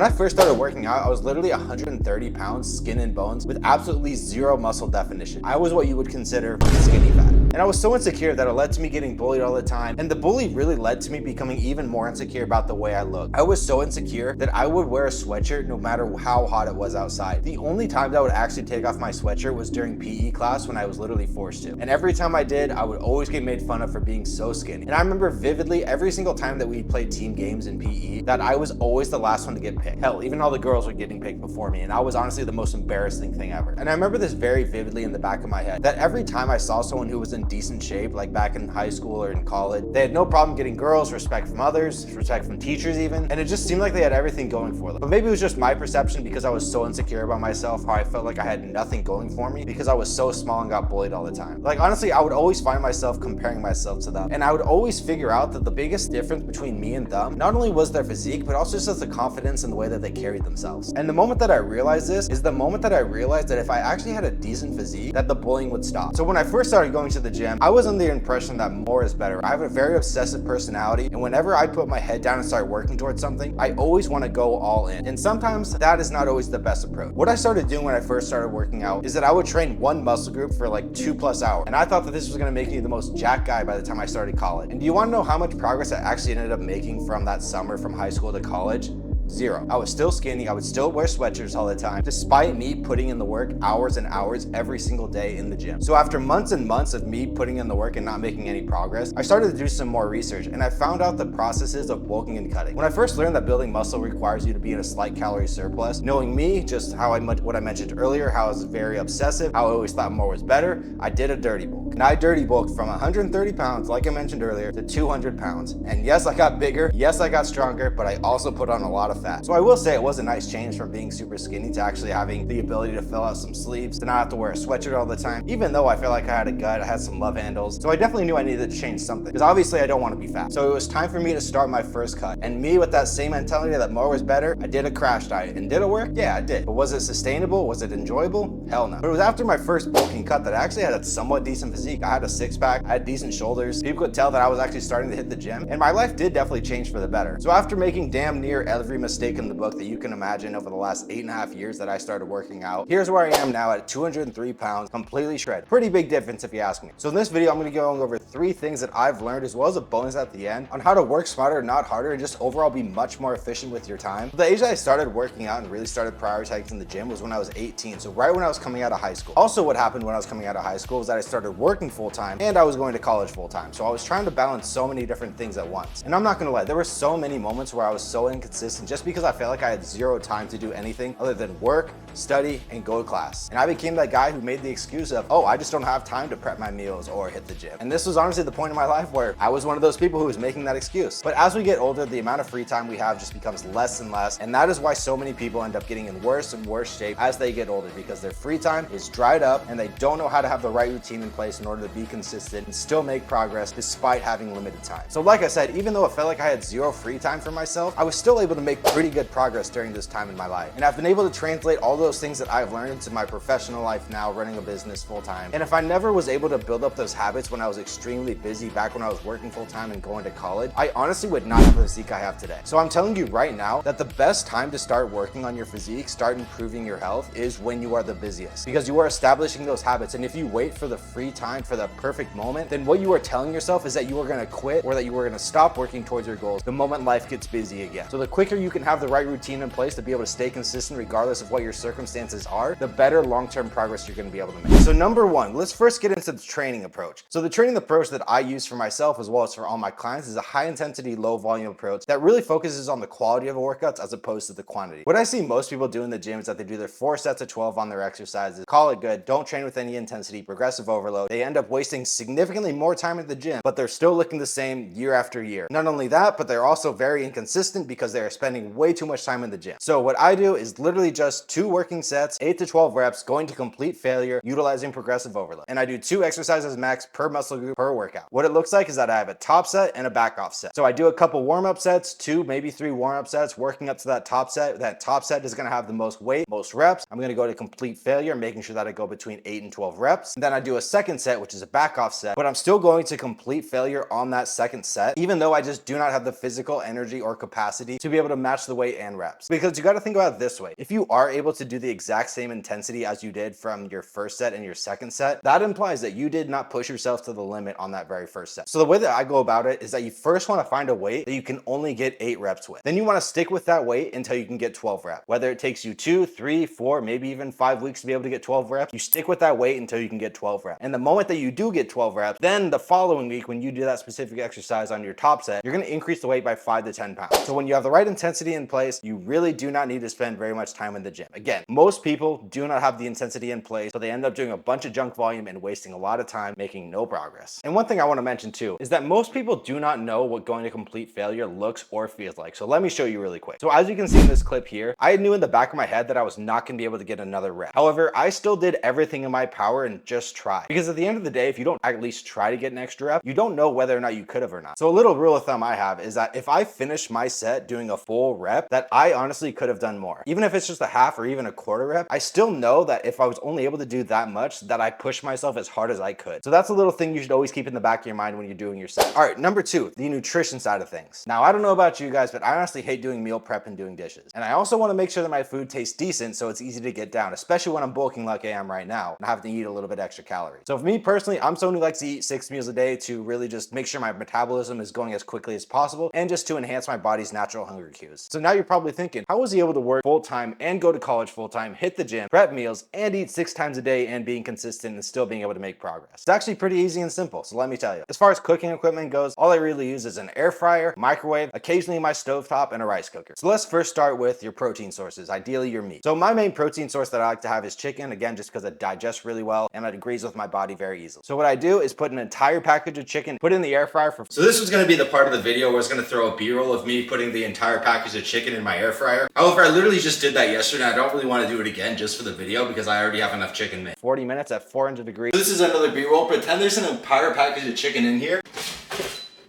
When I first started working out, I was literally 130 pounds, skin and bones, with absolutely zero muscle definition. I was what you would consider skinny fat. And I was so insecure that it led to me getting bullied all the time. And the bully really led to me becoming even more insecure about the way I looked. I was so insecure that I would wear a sweatshirt no matter how hot it was outside. The only time that I would actually take off my sweatshirt was during PE class when I was literally forced to. And every time I did, I would always get made fun of for being so skinny. And I remember vividly every single time that we played team games in PE that I was always the last one to get picked. Hell, even all the girls were getting picked before me. And I was honestly the most embarrassing thing ever. And I remember this very vividly in the back of my head, that every time I saw someone who was in decent shape, like back in high school or in college, they had no problem getting girls, respect from others, respect from teachers even, and it just seemed like they had everything going for them. But maybe it was just my perception because I was so insecure about myself, how I felt like I had nothing going for me because I was so small and got bullied all the time. Like honestly, I would always find myself comparing myself to them, and I would always figure out that the biggest difference between me and them not only was their physique, but also just the confidence and the way that they carried themselves. And the moment that I realized this is the moment that I realized that if I actually had a decent physique, that the bullying would stop. So when I first started going to the gym, I was under the impression that more is better. I have a very obsessive personality, and whenever I put my head down and start working towards something, I always want to go all in. And sometimes that is not always the best approach. What I started doing when I first started working out is that I would train one muscle group for like 2+ hours. And I thought that this was going to make me the most jacked guy by the time I started college. And do you want to know how much progress I actually ended up making from that summer from high school to college? Zero. I was still skinny. I would still wear sweatshirts all the time, despite me putting in the work hours and hours every single day in the gym. So after months and months of me putting in the work and not making any progress, I started to do some more research, and I found out the processes of bulking and cutting. When I first learned that building muscle requires you to be in a slight calorie surplus, knowing me, just what I mentioned earlier, how I was very obsessive, how I always thought more was better, I did a dirty bulk. And I dirty bulked from 130 pounds, like I mentioned earlier, to 200 pounds. And yes, I got bigger, yes, I got stronger, but I also put on a lot of fat. So I will say it was a nice change from being super skinny to actually having the ability to fill out some sleeves, to not have to wear a sweatshirt all the time, even though I feel like I had a gut, I had some love handles. So I definitely knew I needed to change something, because obviously I don't want to be fat. So it was time for me to start my first cut. And me, with that same mentality that more was better, I did a crash diet. And did it work? Yeah, I did. But was it sustainable? Was it enjoyable? Hell no. But it was after my first bulking cut that I actually had a somewhat decent physique. I had a six-pack, I had decent shoulders. People could tell that I was actually starting to hit the gym, and my life did definitely change for the better. So after making damn near every mistake in the book that you can imagine over the last 8.5 years that I started working out, here's where I am now at 203 pounds, completely shredded. Pretty big difference if you ask me. So in this video, I'm going to be going over 3 things that I've learned, as well as a bonus at the end, on how to work smarter, not harder, and just overall be much more efficient with your time. The age that I started working out and really started prioritizing the gym was when I was 18, so right when I was coming out of high school. Also, what happened when I was coming out of high school was that I started working full-time and I was going to college full-time. So I was trying to balance so many different things at once. And I'm not going to lie, there were so many moments where I was so inconsistent just because I felt like I had zero time to do anything other than work, study, and go to class. And I became that guy who made the excuse of, oh, I just don't have time to prep my meals or hit the gym. And this was honestly the point in my life where I was one of those people who was making that excuse. But as we get older, the amount of free time we have just becomes less and less. And that is why so many people end up getting in worse and worse shape as they get older, because their free time is dried up and they don't know how to have the right routine in place in order to be consistent and still make progress despite having limited time. So like I said, even though it felt like I had zero free time for myself, I was still able to make pretty good progress during this time in my life. And I've been able to translate all those things that I've learned into my professional life now, running a business full time. And if I never was able to build up those habits when I was extremely busy back when I was working full time and going to college, I honestly would not have the physique I have today. So I'm telling you right now that the best time to start working on your physique, start improving your health, is when you are the busiest, because you are establishing those habits. And if you wait for the free time, for the perfect moment, then what you are telling yourself is that you are going to quit, or that you are going to stop working towards your goals the moment life gets busy again. So the quicker you can have the right routine in place to be able to stay consistent regardless of what your circumstances are, the better long-term progress you're going to be able to make. So number one, let's first get into the training approach. So the training approach that I use for myself as well as for all my clients is a high intensity, low volume approach that really focuses on the quality of workouts as opposed to the quantity. What I see most people do in the gym is that they do their 4 sets of 12 on their exercises, call it good, don't train with any intensity, progressive overload. They end up wasting significantly more time at the gym, but they're still looking the same year after year. Not only that, but they're also very inconsistent because they are spending way too much time in the gym. So what I do is literally just 2 working sets, 8 to 12 reps, going to complete failure, utilizing progressive overload. And I do 2 exercises max per muscle group per workout. What it looks like is that I have a top set and a back off set. So I do a couple warm-up sets, 2, maybe 3 warm-up sets, working up to that top set. That top set is going to have the most weight, most reps. I'm going to go to complete failure, making sure that I go between 8 and 12 reps. And then I do a second set, which is a back off set, but I'm still going to complete failure on that second set, even though I just do not have the physical energy or capacity to be able to match the weight and reps. Because you got to think about it this way. If you are able to do the exact same intensity as you did from your first set and your second set, that implies that you did not push yourself to the limit on that very first set. So the way that I go about it is that you first want to find a weight that you can only get 8 reps with. Then you want to stick with that weight until you can get 12 reps. Whether it takes you 2, 3, 4, maybe even 5 weeks to be able to get 12 reps, you stick with that weight until you can get 12 reps. And the moment that you do get 12 reps, then the following week when you do that specific exercise on your top set, you're going to increase the weight by 5 to 10 pounds. So when you have the right intensity in place, you really do not need to spend very much time in the gym. Again, most people do not have the intensity in place, so they end up doing a bunch of junk volume and wasting a lot of time making no progress. And one thing I want to mention too is that most people do not know what going to complete failure looks or feels like. So let me show you really quick. So as you can see in this clip here, I knew in the back of my head that I was not going to be able to get another rep. However, I still did everything in my power and just tried. Because at the end of the day, if you don't at least try to get an extra rep, you don't know whether or not you could have or not. So a little rule of thumb I have is that if I finish my set doing a full rep, that I honestly could have done more. Even if it's just a half or even a quarter rep, I still know that if I was only able to do that much, that I pushed myself as hard as I could. So that's a little thing you should always keep in the back of your mind when you're doing your set. All right, number 2, the nutrition side of things. Now, I don't know about you guys, but I honestly hate doing meal prep and doing dishes. And I also want to make sure that my food tastes decent so it's easy to get down, especially when I'm bulking like I am right now and having to eat a little bit extra calories. So for me personally, I'm someone who likes to eat 6 meals a day to really just make sure my metabolism is going as quickly as possible and just to enhance my body's natural hunger cues. So now you're probably thinking, how was he able to work full-time and go to college full-time, hit the gym, prep meals, and eat 6 times a day and being consistent and still being able to make progress? It's actually pretty easy and simple, so let me tell you. As far as cooking equipment goes, all I really use is an air fryer, microwave, occasionally my stovetop, and a rice cooker. So let's first start with your protein sources, ideally your meat. So my main protein source that I like to have is chicken, again, just because it digests really well and it agrees with my body very easily. So what I do is put an entire package of chicken, put it in the air fryer for... So this was going to be the part of the video where I was going to throw a B-roll of me putting the entire package of chicken in my air fryer. However, I literally just did that yesterday. I don't really want to do it again just for the video because I already have enough chicken made. 40 minutes at 400 degrees. So this is another B-roll. Pretend there's an entire package of chicken in here.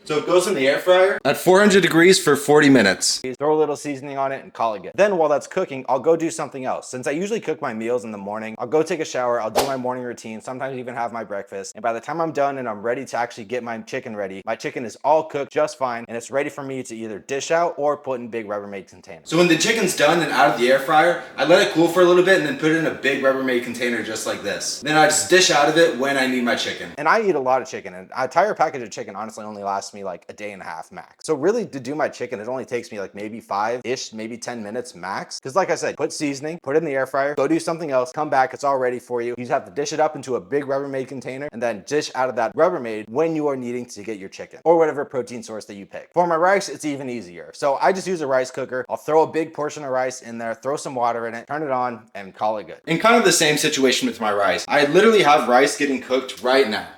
So it goes in the air fryer at 400 degrees for 40 minutes. Throw a little seasoning on it and call it good. Then while that's cooking, I'll go do something else. Since I usually cook my meals in the morning, I'll go take a shower, I'll do my morning routine, sometimes even have my breakfast. And by the time I'm done and I'm ready to actually get my chicken ready, my chicken is all cooked just fine and it's ready for me to either dish out or put in big Rubbermaid containers. So when the chicken's done and out of the air fryer, I let it cool for a little bit and then put it in a big Rubbermaid container just like this. Then I just dish out of it when I need my chicken. And I eat a lot of chicken, and an entire package of chicken honestly only lasts me like a day and a half max. So really to do my chicken, it only takes me like maybe 5-ish, maybe 10 minutes max. Because like I said, put seasoning, put it in the air fryer, go do something else, come back, it's all ready for you. You just have to dish it up into a big Rubbermaid container and then dish out of that Rubbermaid when you are needing to get your chicken or whatever protein source that you pick. For my rice, it's even easier. So I just use a rice cooker. I'll throw a big portion of rice in there, throw some water in it, turn it on, and call it good. In kind of the same situation with my rice, I literally have rice getting cooked right now.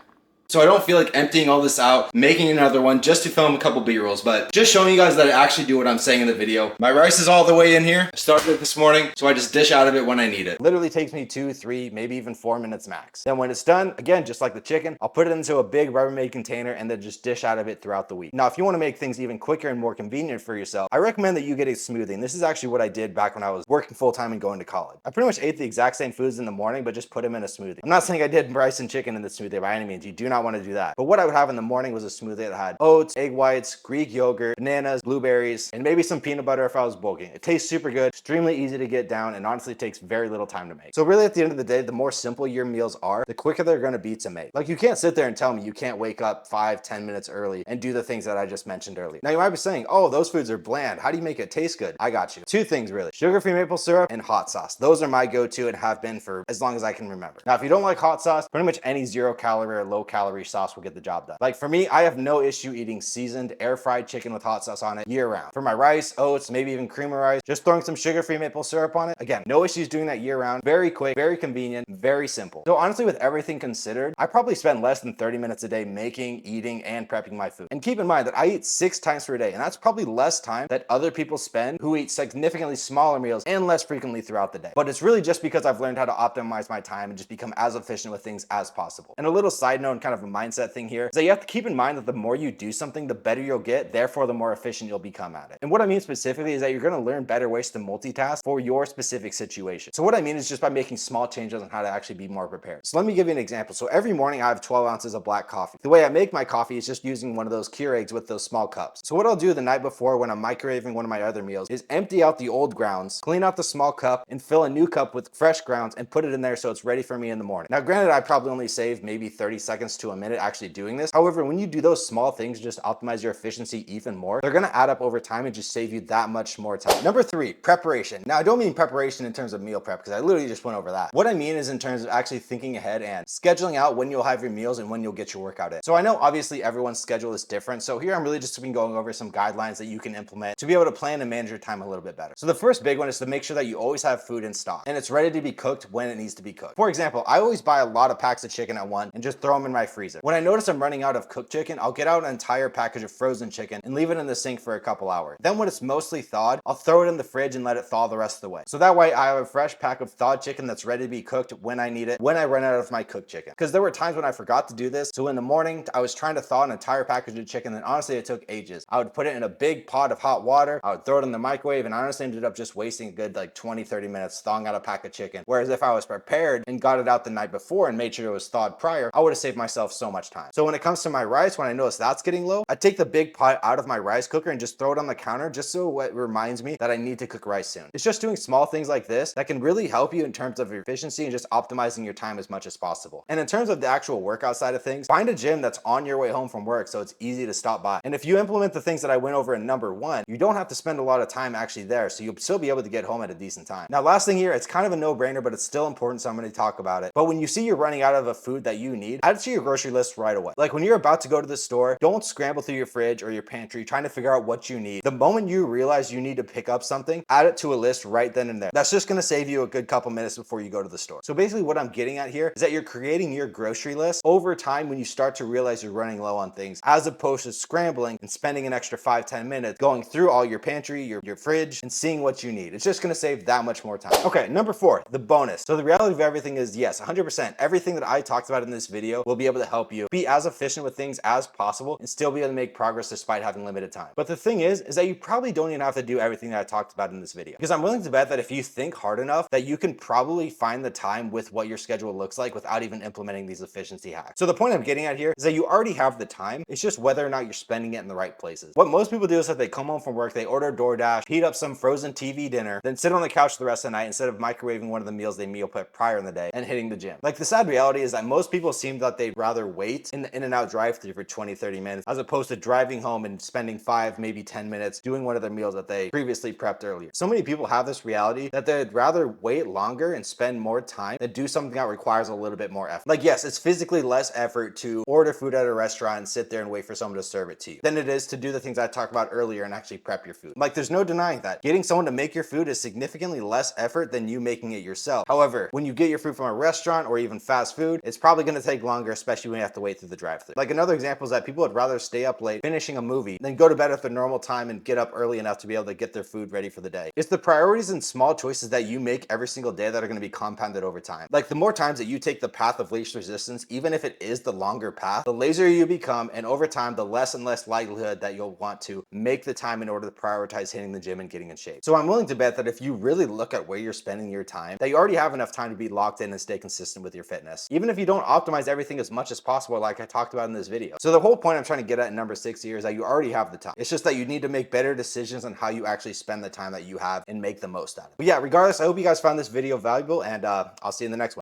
So I don't feel like emptying all this out, making another one just to film a couple B-rolls, but just showing you guys that I actually do what I'm saying in the video. My rice is all the way in here. I started it this morning, so I just dish out of it when I need it. Literally takes me 2, 3, maybe even 4 minutes max. Then when it's done, again, just like the chicken, I'll put it into a big Rubbermaid container and then just dish out of it throughout the week. Now, if you want to make things even quicker and more convenient for yourself, I recommend that you get a smoothie. And this is actually what I did back when I was working full-time and going to college. I pretty much ate the exact same foods in the morning, but just put them in a smoothie. I'm not saying I did rice and chicken in the smoothie by any means. You do not want to do that. But what I would have in the morning was a smoothie that had oats, egg whites, Greek yogurt, bananas, blueberries, and maybe some peanut butter if I was bulking. It tastes super good, extremely easy to get down, and honestly takes very little time to make. So really at the end of the day, the more simple your meals are, the quicker they're gonna be to make. Like you can't sit there and tell me you can't wake up 5-10 minutes early and do the things that I just mentioned earlier. Now you might be saying, oh, those foods are bland. How do you make it taste good? I got you. 2 things really, sugar-free maple syrup and hot sauce. Those are my go-to and have been for as long as I can remember. Now, if you don't like hot sauce, pretty much any 0-calorie or low-calorie sauce will get the job done. Like for me, I have no issue eating seasoned air-fried chicken with hot sauce on it year-round. For my rice, oats, maybe even cream of rice, just throwing some sugar-free maple syrup on it. Again, no issues doing that year-round. Very quick, very convenient, very simple. So honestly, with everything considered, I probably spend less than 30 minutes a day making, eating, and prepping my food. And keep in mind that I eat 6 times per day, and that's probably less time that other people spend who eat significantly smaller meals and less frequently throughout the day. But it's really just because I've learned how to optimize my time and just become as efficient with things as possible. And a little side note and kind of a mindset thing here, is that you have to keep in mind that the more you do something, the better you'll get, therefore the more efficient you'll become at it. And what I mean specifically is that you're gonna learn better ways to multitask for your specific situation. So what I mean is just by making small changes on how to actually be more prepared. So let me give you an example. So every morning I have 12 ounces of black coffee. The way I make my coffee is just using one of those Keurigs with those small cups. So what I'll do the night before when I'm microwaving one of my other meals is empty out the old grounds, clean out the small cup, and fill a new cup with fresh grounds and put it in there so it's ready for me in the morning. Now granted, I probably only save maybe 30 seconds to a minute actually doing this. However, when you do those small things, just optimize your efficiency even more, they're gonna add up over time and just save you that much more time. Number 3, preparation. Now I don't mean preparation in terms of meal prep because I literally just went over that. What I mean is in terms of actually thinking ahead and scheduling out when you'll have your meals and when you'll get your workout in. So I know obviously everyone's schedule is different. So here I'm really just been going over some guidelines that you can implement to be able to plan and manage your time a little bit better. So the first big one is to make sure that you always have food in stock and it's ready to be cooked when it needs to be cooked. For example, I always buy a lot of packs of chicken at once and just throw them in my freezer. When I notice I'm running out of cooked chicken, I'll get out an entire package of frozen chicken and leave it in the sink for a couple hours. Then when it's mostly thawed, I'll throw it in the fridge and let it thaw the rest of the way. So that way I have a fresh pack of thawed chicken that's ready to be cooked when I need it, when I run out of my cooked chicken. Because there were times when I forgot to do this. So in the morning, I was trying to thaw an entire package of chicken and honestly it took ages. I would put it in a big pot of hot water, I would throw it in the microwave, and I honestly ended up just wasting a good like 20-30 minutes thawing out a pack of chicken. Whereas if I was prepared and got it out the night before and made sure it was thawed prior, I would have saved myself so much time. So when it comes to my rice, when I notice that's getting low, I take the big pot out of my rice cooker and just throw it on the counter just so it reminds me that I need to cook rice soon. It's just doing small things like this that can really help you in terms of your efficiency and just optimizing your time as much as possible. And in terms of the actual workout side of things, find a gym that's on your way home from work so it's easy to stop by. And if you implement the things that I went over in number 1, you don't have to spend a lot of time actually there, so you'll still be able to get home at a decent time. Now last thing here, it's kind of a no-brainer, but it's still important, so I'm going to talk about it. But when you see you're running out of a food that you need, add it to your grocery list right away. Like when you're about to go to the store, don't scramble through your fridge or your pantry trying to figure out what you need. The moment you realize you need to pick up something, add it to a list right then and there. That's just going to save you a good couple minutes before you go to the store. So basically what I'm getting at here is that you're creating your grocery list over time when you start to realize you're running low on things, as opposed to scrambling and spending an extra 5-10 minutes going through all your pantry, your fridge, and seeing what you need. It's just going to save that much more time. Okay, number 4, the bonus. So the reality of everything is yes, 100%, everything that I talked about in this video will be able to help you be as efficient with things as possible and still be able to make progress despite having limited time. But the thing is that you probably don't even have to do everything that I talked about in this video, because I'm willing to bet that if you think hard enough that you can probably find the time with what your schedule looks like without even implementing these efficiency hacks. So the point I'm getting at here is that you already have the time. It's just whether or not you're spending it in the right places. What most people do is that they come home from work, they order DoorDash, heat up some frozen TV dinner, then sit on the couch the rest of the night instead of microwaving one of the meals they meal prep prior in the day and hitting the gym. Like the sad reality is that most people seem that they'd rather wait in the In-N-Out drive-thru for 20-30 minutes as opposed to driving home and spending 5, maybe 10 minutes doing one of their meals that they previously prepped earlier. So many people have this reality that they'd rather wait longer and spend more time than do something that requires a little bit more effort. Like yes, it's physically less effort to order food at a restaurant and sit there and wait for someone to serve it to you than it is to do the things I talked about earlier and actually prep your food. Like there's no denying that. Getting someone to make your food is significantly less effort than you making it yourself. However, when you get your food from a restaurant or even fast food, it's probably going to take longer, especially when you have to wait through the drive-thru. Like another example is that people would rather stay up late finishing a movie than go to bed at their normal time and get up early enough to be able to get their food ready for the day. It's the priorities and small choices that you make every single day that are going to be compounded over time. Like the more times that you take the path of least resistance, even if it is the longer path, the lazier you become, and over time, the less and less likelihood that you'll want to make the time in order to prioritize hitting the gym and getting in shape. So I'm willing to bet that if you really look at where you're spending your time, that you already have enough time to be locked in and stay consistent with your fitness, even if you don't optimize everything as much as possible like I talked about in this video. So the whole point I'm trying to get at in number 6 here is that you already have the time. It's just that you need to make better decisions on how you actually spend the time that you have and make the most out of it. But yeah, regardless, I hope you guys found this video valuable, and I'll see you in the next one.